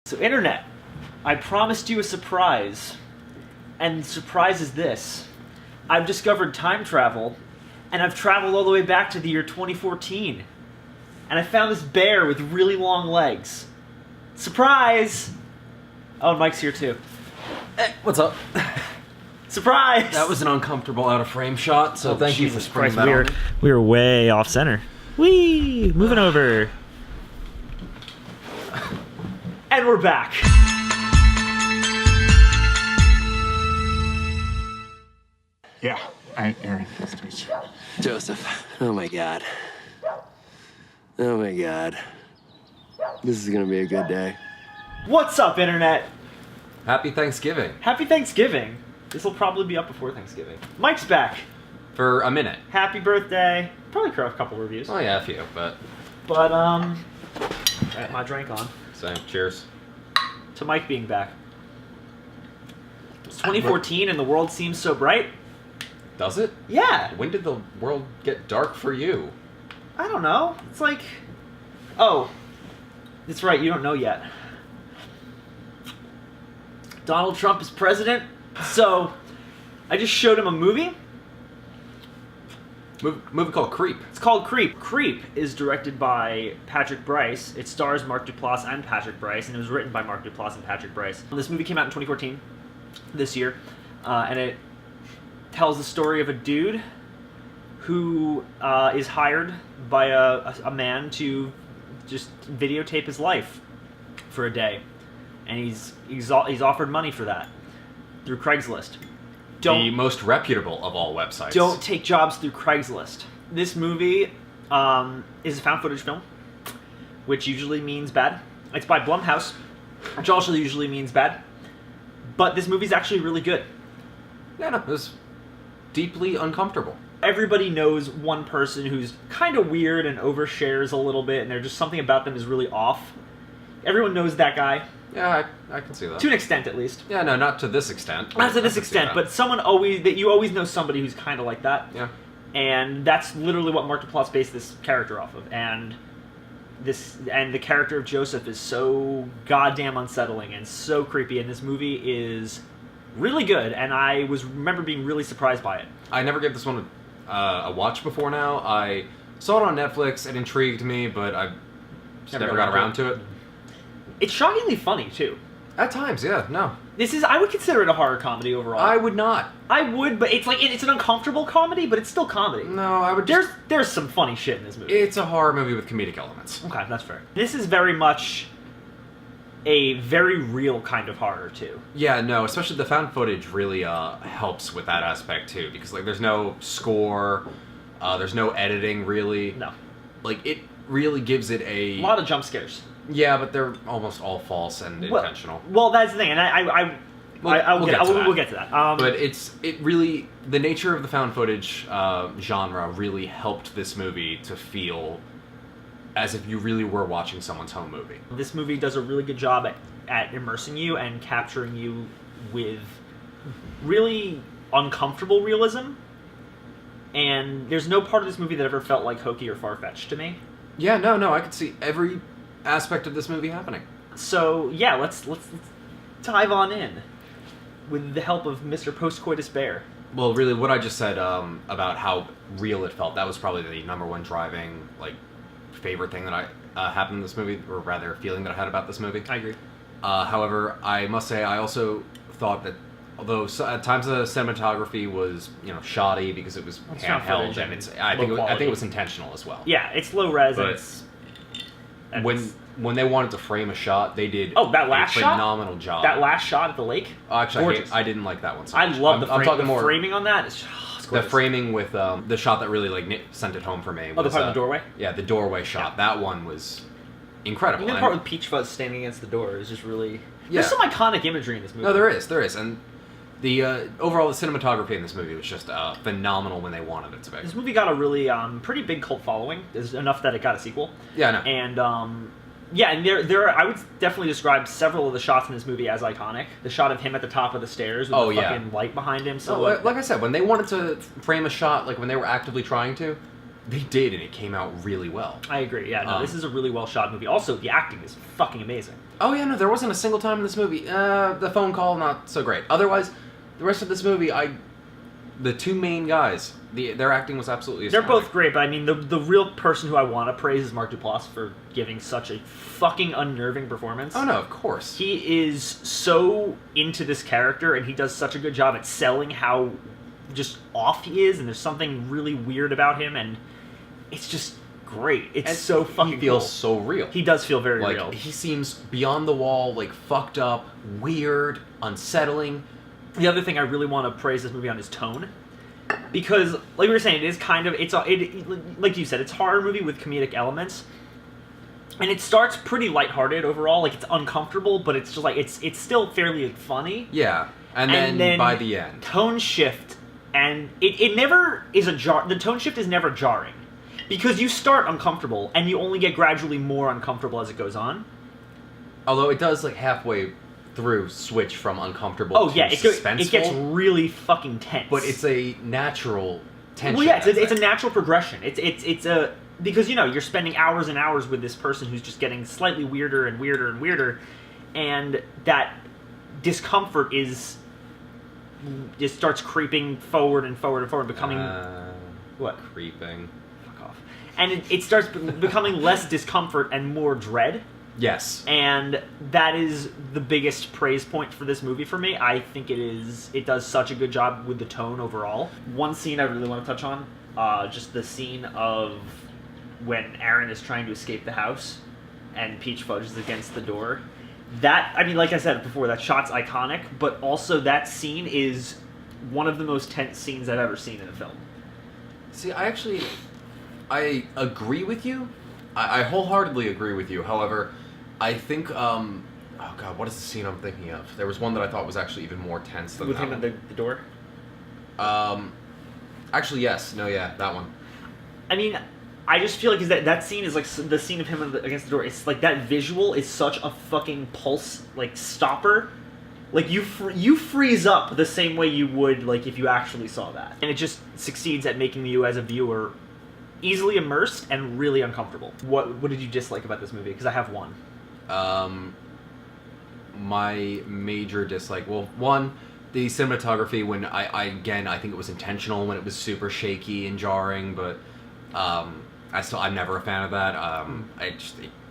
So, Internet, I promised you a surprise. And the surprise is this. I've discovered time travel, and I've traveled all the way back to the year 2014. And I found this bear with really long legs. Surprise! Oh, Mike's here too. Hey, what's up? Surprise! That was an uncomfortable out-of-frame shot, so thank you for springing that on me. We were way off center. Whee! Moving over. And we're back. Yeah, Aaron, nice to meet you. Joseph, oh my god. Oh my god. This is gonna be a good day. What's up, Internet? Happy Thanksgiving. Happy Thanksgiving. This will probably be up before Thanksgiving. Mike's back. For a minute. Happy birthday. Probably a couple reviews. Oh yeah, a few, but... But, I got my drink on. So, cheers. To Mike being back. It's 2014 and the world seems so bright. Does it? Yeah. When did the world get dark for you? I don't know. It's like... Oh. That's right, you don't know yet. Donald Trump is president. So, I just showed him a movie. Movie called Creep. It's called Creep. Creep is directed by Patrick Brice. It stars Mark Duplass and Patrick Brice, and it was written by Mark Duplass and Patrick Brice. This movie came out in 2014, this year, and it tells the story of a dude who is hired by a man to just videotape his life for a day, and he's offered money for that through Craigslist. The most reputable of all websites. Don't take jobs through Craigslist. This movie is a found footage film, which usually means bad. It's by Blumhouse, which also usually means bad. But this movie's actually really good. Yeah, no, it was deeply uncomfortable. Everybody knows one person who's kind of weird and overshares a little bit, and there's just something about them is really off. Everyone knows that guy. Yeah, I can see that. To an extent, at least. Yeah, no, not to this extent. Not to this extent, but you always know somebody who's kind of like that. Yeah. And that's literally what Mark Duplass based this character off of. And the character of Joseph is so goddamn unsettling and so creepy, and this movie is really good, and I remember being really surprised by it. I never gave this one a watch before now. I saw it on Netflix, it intrigued me, but I just never got around to it. It's shockingly funny, too. At times, yeah, no. I would consider it a horror comedy overall. I would not. I would, but it's an uncomfortable comedy, but it's still comedy. No, I would There's some funny shit in this movie. It's a horror movie with comedic elements. Okay, that's fair. This is very much a very real kind of horror, too. Yeah, no, especially the found footage really helps with that aspect, too, because, like, there's no score, there's no editing, really. No. Like, it really gives it A lot of jump scares. Yeah, but they're almost all false and intentional. Well, that's the thing, and we'll get to that. But it really, the nature of the found footage genre really helped this movie to feel as if you really were watching someone's home movie. This movie does a really good job at immersing you and capturing you with really uncomfortable realism. And there's no part of this movie that ever felt like hokey or far-fetched to me. Yeah, no, I could see every aspect of this movie happening. So yeah, let's dive on in with the help of Mr. Postcoitus Bear. Well, really, what I just said about how real it felt, that was probably the number one driving, like, favorite thing that happened in this movie, or rather, feeling that I had about this movie. I agree. However, I must say, I also thought that, although at times the cinematography was, shoddy because it was handheld, and I think it was intentional as well. Yeah, it's low res. But when they wanted to frame a shot, they did a phenomenal job. That last shot at the lake? Actually, I didn't like that one so much. I love the framing on that. It's the framing with the shot that really sent it home for me. The part of the doorway? Yeah, the doorway shot. Yeah. That one was incredible. Even the part with Peach Fuzz standing against the door is just really... Yeah. There's some iconic imagery in this movie. No, there is. And the overall, the cinematography in this movie was just phenomenal when they wanted it to be. This movie got a really pretty big cult following. There's enough that it got a sequel. Yeah, I know. And yeah, and there I would definitely describe several of the shots in this movie as iconic. The shot of him at the top of the stairs with fucking light behind him. So like I said, when they wanted to frame a shot, like when they were actively trying to, they did, and it came out really well. I agree. Yeah, no, this is a really well shot movie. Also, the acting is fucking amazing. Oh yeah, no, there wasn't a single time in this movie. The phone call, not so great. Otherwise, the rest of this movie, the two main guys, their acting was absolutely astounding. They're both great, but I mean, the real person who I want to praise is Mark Duplass for giving such a fucking unnerving performance. Oh no, of course. He is so into this character, and he does such a good job at selling how just off he is, and there's something really weird about him, and it's just great. It's so fucking He feels cool. so real. He does feel very like, real. He seems beyond the wall, like, fucked up, weird, unsettling. The other thing I really want to praise this movie on is tone. Because, like we were saying, it is kind of, like you said, it's a horror movie with comedic elements. And it starts pretty lighthearted overall. Like, it's uncomfortable, but it's just like, it's still fairly like, funny. Yeah. And then by the end. Tone shift, and it never is the tone shift is never jarring. Because you start uncomfortable, and you only get gradually more uncomfortable as it goes on. Although it does, like, halfway through switch from uncomfortable to suspenseful. It gets really fucking tense. But it's a natural tension. Well, yeah, it's a natural progression. It's a... Because, you know, you're spending hours and hours with this person who's just getting slightly weirder and weirder and weirder, and that discomfort just starts creeping forward and forward and forward, becoming... what? Creeping. And it starts becoming less discomfort and more dread. Yes. And that is the biggest praise point for this movie for me. I think it does such a good job with the tone overall. One scene I really want to touch on, just the scene of when Aaron is trying to escape the house and Peach Fudge is against the door. That, I mean, like I said before, that shot's iconic, but also that scene is one of the most tense scenes I've ever seen in a film. See, I agree with you. I wholeheartedly agree with you. However, I think, oh god, what is the scene I'm thinking of? There was one that I thought was actually even more tense than with that him one. at the door? Actually, yes. No, yeah, that one. I mean, I just feel like that scene is like the scene of him against the door. It's like that visual is such a fucking pulse, like, stopper. Like, you freeze up the same way you would, like, if you actually saw that. And it just succeeds at making you, as a viewer, easily immersed and really uncomfortable. What did you dislike about this movie? Because I have one. My major dislike, well, one, the cinematography, when I think it was intentional when it was super shaky and jarring, but I'm never a fan of that.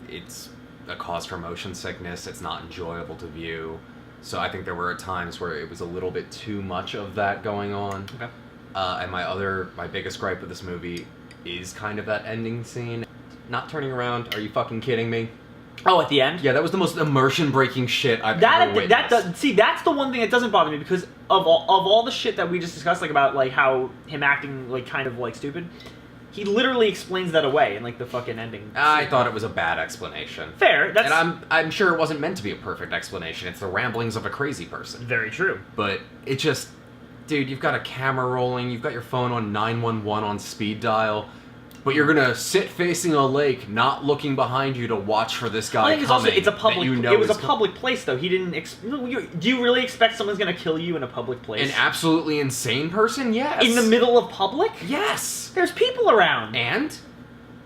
It's a cause for motion sickness. It's not enjoyable to view. So I think there were times where it was a little bit too much of that going on. Okay. And my biggest gripe with this movie is kind of that ending scene. Not turning around. Are you fucking kidding me? Oh, at the end? Yeah, that was the most immersion-breaking shit I've ever witnessed. See, that's the one thing that doesn't bother me, because of all the shit that we just discussed, like, about, like, how him acting, like, kind of, like, stupid, he literally explains that away in, like, the fucking ending. I thought it was a bad explanation. Fair. That's... And I'm sure it wasn't meant to be a perfect explanation. It's the ramblings of a crazy person. Very true. But it just... Dude, you've got a camera rolling, you've got your phone on 911 on speed dial, but you're gonna sit facing a lake, not looking behind you to watch for this guy coming. Also, it's a public. It was a coming. public place, though. He didn't. Do you really expect someone's gonna kill you in a public place? An absolutely insane person? Yes. In the middle of public? Yes. There's people around. And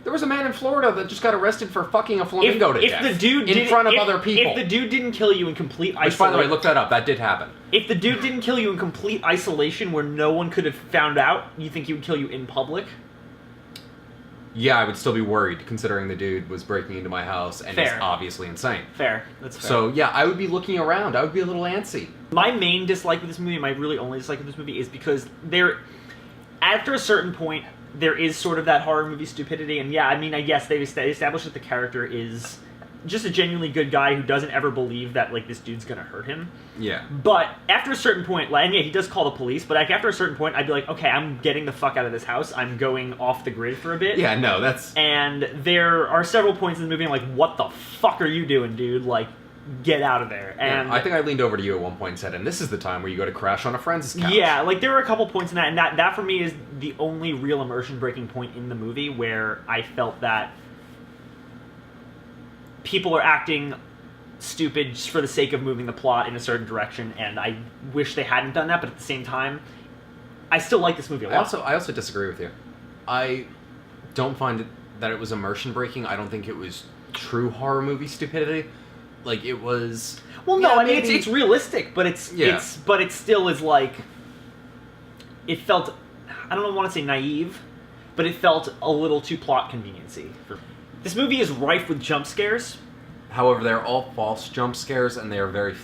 there was a man in Florida that just got arrested for fucking a flamingo to death. If the dude in front of other people. If the dude didn't kill you in complete isolation. Which, by the way, look that up. That did happen. If the dude didn't kill you in complete isolation, where no one could have found out, you think he would kill you in public? Yeah, I would still be worried, considering the dude was breaking into my house and is obviously insane. Fair. That's fair. So, yeah, I would be looking around. I would be a little antsy. My main dislike with this movie, my really only dislike with this movie, is because after a certain point, there is sort of that horror movie stupidity, and yeah, I mean, I guess they established that the character is just a genuinely good guy who doesn't ever believe that, like, this dude's gonna hurt him. Yeah. But after a certain point, and yeah, he does call the police, but, like, after a certain point, I'd be like, okay, I'm getting the fuck out of this house. I'm going off the grid for a bit. Yeah, no, that's... And there are several points in the movie I'm like, what the fuck are you doing, dude? Like, get out of there. And yeah, I think I leaned over to you at one point and said, and this is the time where you go to crash on a friend's couch. Yeah, like, there were a couple points in that, and that for me is the only real immersion-breaking point in the movie where I felt that people are acting stupid just for the sake of moving the plot in a certain direction, and I wish they hadn't done that, but at the same time, I still like this movie a lot. I also disagree with you. I don't find that it was immersion breaking. I don't think it was true horror movie stupidity. Like, it was... Well, no, yeah, I mean, maybe... it's realistic, but but it still is like... It felt... I don't want to say naive, but it felt a little too plot conveniency. This movie is rife with jump scares. However, they're all false jump scares, and they are very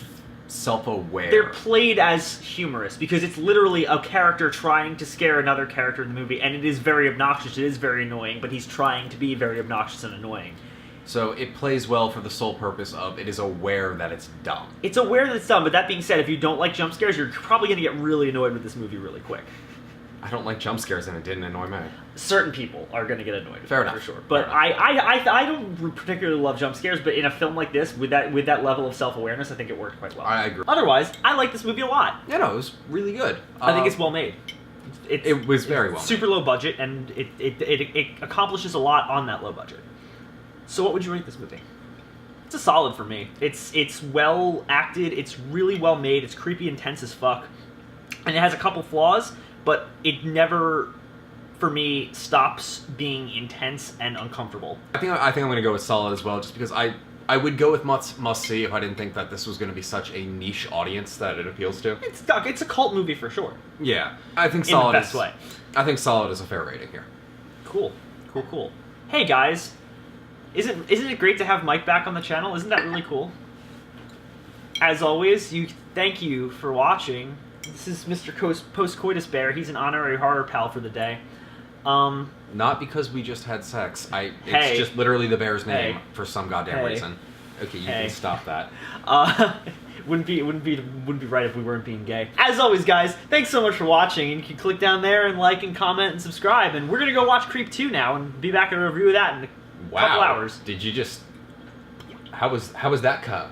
self-aware. They're played as humorous, because it's literally a character trying to scare another character in the movie, and it is very obnoxious, it is very annoying, but he's trying to be very obnoxious and annoying. So it plays well for the sole purpose of it is aware that it's dumb. It's aware that it's dumb, but that being said, if you don't like jump scares, you're probably going to get really annoyed with this movie really quick. I don't like jump scares, and it didn't annoy me. Certain people are going to get annoyed. Fair enough, for sure. But I don't particularly love jump scares. But in a film like this, with that level of self-awareness, I think it worked quite well. I agree. Otherwise, I like this movie a lot. Yeah, no, it was really good. I think it's well made. It was very well made. Super low budget, and it accomplishes a lot on that low budget. So, what would you rate this movie? It's a solid for me. It's well acted. It's really well made. It's creepy and tense as fuck, and it has a couple flaws. But it never, for me, stops being intense and uncomfortable. I think I'm going to go with solid as well, just because I would go with must see if I didn't think that this was going to be such a niche audience that it appeals to. It's a cult movie for sure. Yeah, I think solid in the best way. I think solid is a fair rating here. Cool. Hey guys, isn't it great to have Mike back on the channel? Isn't that really cool? As always, thank you for watching. This is Mr. Post-Coitus Bear. He's an honorary horror pal for the day. Not because we just had sex. It's just literally the bear's name for some goddamn reason. Okay, you can stop that. Wouldn't be right if we weren't being gay. As always, guys, thanks so much for watching. And you can click down there and like and comment and subscribe. And we're gonna go watch Creep 2 now and be back in a review of that in a couple hours. Did you just? How was that cut?